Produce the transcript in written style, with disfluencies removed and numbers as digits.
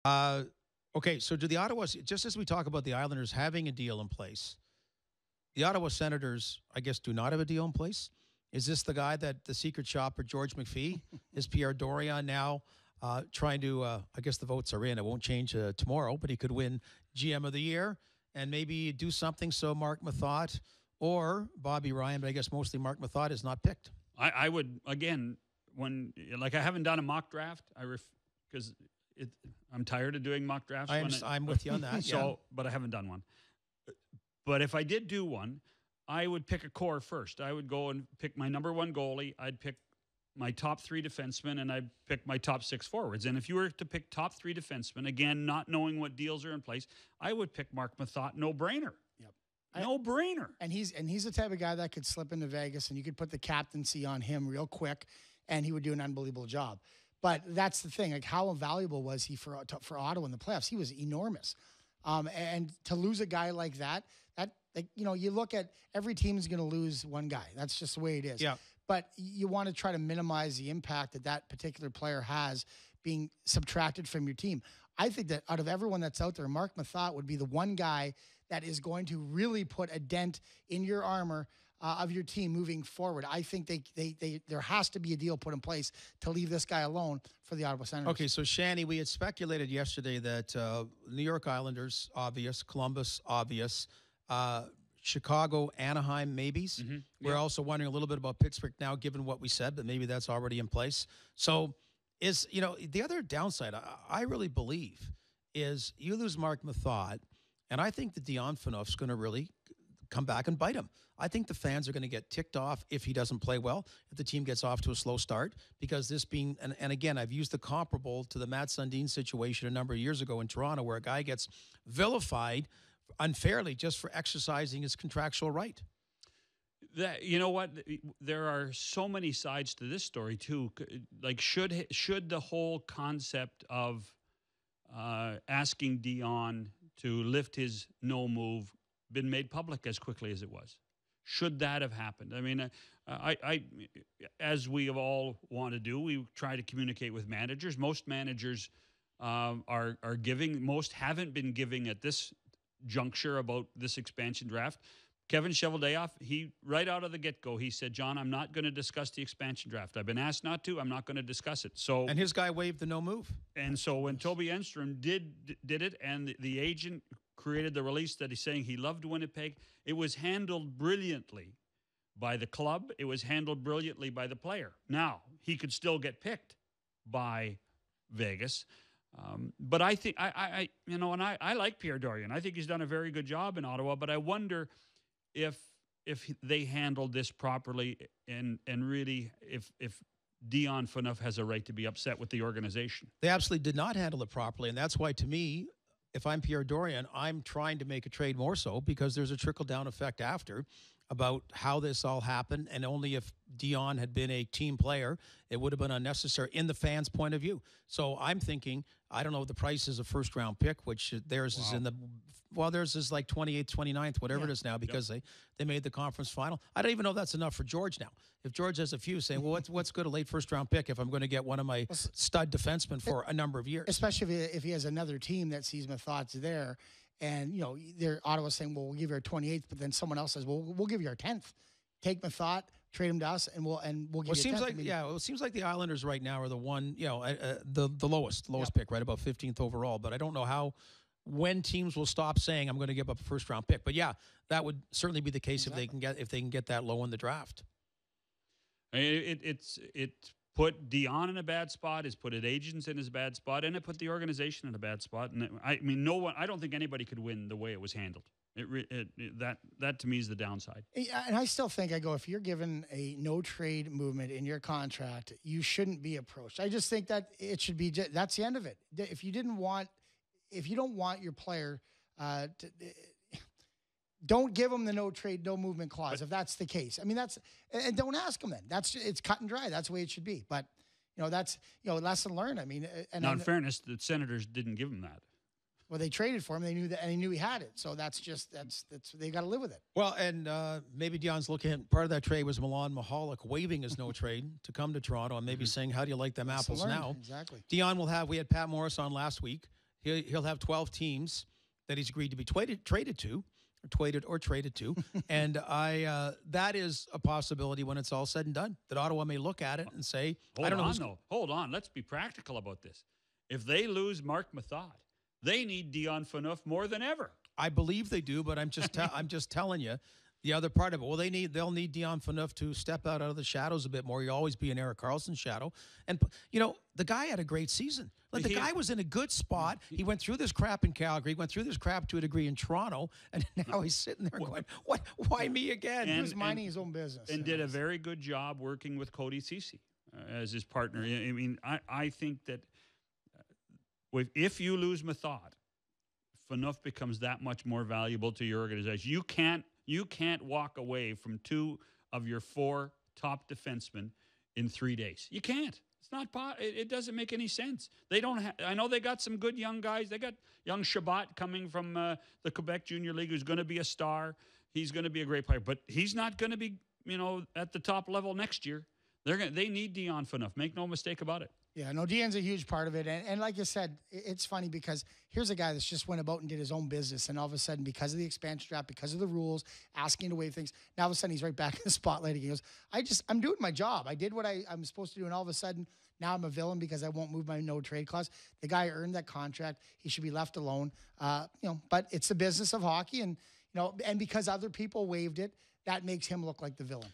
Uh, okay, so do the Ottawa, just as we talk about the Islanders having a deal in place, the Ottawa Senators, I guess, do not have a deal in place. Is this the guy that the secret shopper, George McPhee, is Pierre Dorion now trying to, I guess the votes are in. It won't change tomorrow, but he could win GM of the year and maybe do something so Mark Methot or Bobby Ryan, but I guess mostly Mark Methot is not picked. I would, again, when, like, I haven't done a mock draft, because I'm tired of doing mock drafts. I'm with you on that. So, yeah. But I haven't done one. But if I did do one, I would pick a core first. I would go and pick my number one goalie. I'd pick my top three defensemen, and I'd pick my top six forwards. And if you were to pick top three defensemen, again, not knowing what deals are in place, I would pick Mark Methot, no brainer. Yep. No brainer. And he's the type of guy that could slip into Vegas, and you could put the captaincy on him real quick, and he would do an unbelievable job. But that's the thing. Like, how valuable was he for Ottawa in the playoffs? He was enormous. And to lose a guy like that, you look at every team is going to lose one guy. That's just the way it is. Yeah. But you want to try to minimize the impact that particular player has being subtracted from your team. I think that out of everyone that's out there, Mark Methot would be the one guy that is going to really put a dent in your armor of your team moving forward. I think there has to be a deal put in place to leave this guy alone for the Ottawa Senators. Okay, so Shanny, we had speculated yesterday that New York Islanders, obvious, Columbus, obvious, Chicago, Anaheim, maybes. Mm-hmm. We're also wondering a little bit about Pittsburgh now, given what we said, but maybe that's already in place. So the other downside, I really believe, is you lose Mark Methot, and I think that Phaneuf's going to really come back and bite him. I think the fans are going to get ticked off if he doesn't play well, if the team gets off to a slow start, because this being, and again, I've used the comparable to the Matt Sundin situation a number of years ago in Toronto, where a guy gets vilified unfairly just for exercising his contractual right. That, you know what? There are so many sides to this story too. Like, should the whole concept of asking Dion to lift his no move been made public as quickly as it was? Should that have happened? I mean, I as we all want to do, we try to communicate with managers. Most managers are giving. Most haven't been giving at this juncture about this expansion draft. Kevin Cheveldayoff, he right out of the get-go, he said, John, I'm not going to discuss the expansion draft. I've been asked not to. I'm not going to discuss it. So, and his guy waived the no move. And so when Toby Enstrom did it, and the agent created the release that he's saying he loved Winnipeg, it was handled brilliantly by the club. It was handled brilliantly by the player. Now, he could still get picked by Vegas. But I think I like Pierre Dorion. I think he's done a very good job in Ottawa. But I wonder if they handled this properly and really if Dion Phaneuf has a right to be upset with the organization. They absolutely did not handle it properly, and that's why, to me, if I'm Pierre Dorion, I'm trying to make a trade more so because there's a trickle-down effect after about how this all happened, and only if Dion had been a team player, it would have been unnecessary in the fans' point of view. So I'm thinking, I don't know, the price is a first-round pick, which theirs is in the, well, theirs is like 28th, 29th, whatever it is now, because they made the conference final. I don't even know if that's enough for George now. If George has a few saying, well, what's good a late first-round pick if I'm going to get one of my stud defensemen for a number of years? Especially if he has another team that sees Methot's there. And, they're Ottawa's saying, well, we'll give you our 28th, but then someone else says, well, we'll give you our 10th. Take Methot, trade him to us, and we'll give you a 10th. It seems like the Islanders right now are the one, the lowest pick, right, about 15th overall. But I don't know when teams will stop saying I'm going to give up a first-round pick. But yeah, that would certainly be the case if they can get that low in the draft. It put Dion in a bad spot. It's put agents in his bad spot, and it put the organization in a bad spot. And I don't think anybody could win the way it was handled. That to me is the downside. And I still think if you're given a no trade movement in your contract, you shouldn't be approached. I just think that it should be. That's the end of it. If you don't want your player don't give them the no trade, no movement clause if that's the case. I mean, and don't ask them then. It's cut and dry. That's the way it should be. But that's lesson learned. I mean, and now in fairness, the Senators didn't give him that. Well, they traded for him. They knew that, and he knew he had it. So that's they got to live with it. Well, and maybe Dion's looking at part of that trade was Milan Mahalik waiving his no trade to come to Toronto and maybe saying, "How do you like them apples now?" Exactly. Dion we had Pat Morris on last week. He'll have 12 teams that he's agreed to be traded to, or traded to, and that is a possibility when it's all said and done. That Ottawa may look at it and say, Hold on. Let's be practical about this. If they lose Mark Methot, they need Dion Phaneuf more than ever. I believe they do, but I'm just I'm just telling you the other part of it. Well, they'll need Dion Phaneuf to step out of the shadows a bit more. He'll always be in Erik Karlsson's shadow, and the guy had a great seation. Like the guy was in a good spot. He went through this crap in Calgary, went through this crap to a degree in Toronto, and now he's sitting there going, "What? Why me again?" He was minding his own business and did a very good job working with Cody Ceci as his partner. I mean, I think that if you lose Methot, Phaneuf becomes that much more valuable to your organization. You can't walk away from 2 of your 4 top defensemen in 3 days. You can't. It's not. It doesn't make any sense. They don't. I know they got some good young guys. They got young Shabbat coming from the Quebec Junior League, who's going to be a star. He's going to be a great player, but he's not going to be at the top level next year. They need Dion Phaneuf. Make no mistake about it. Yeah, no, Dion's a huge part of it. And like you said, it's funny because here's a guy that's just went about and did his own business. And all of a sudden, because of the expansion draft, because of the rules, asking to waive things, now all of a sudden he's right back in the spotlight again. He goes, I'm doing my job. I did what I'm supposed to do. And all of a sudden, now I'm a villain because I won't move my no trade clause. The guy earned that contract. He should be left alone. But it's the business of hockey. And, and because other people waived it, that makes him look like the villain.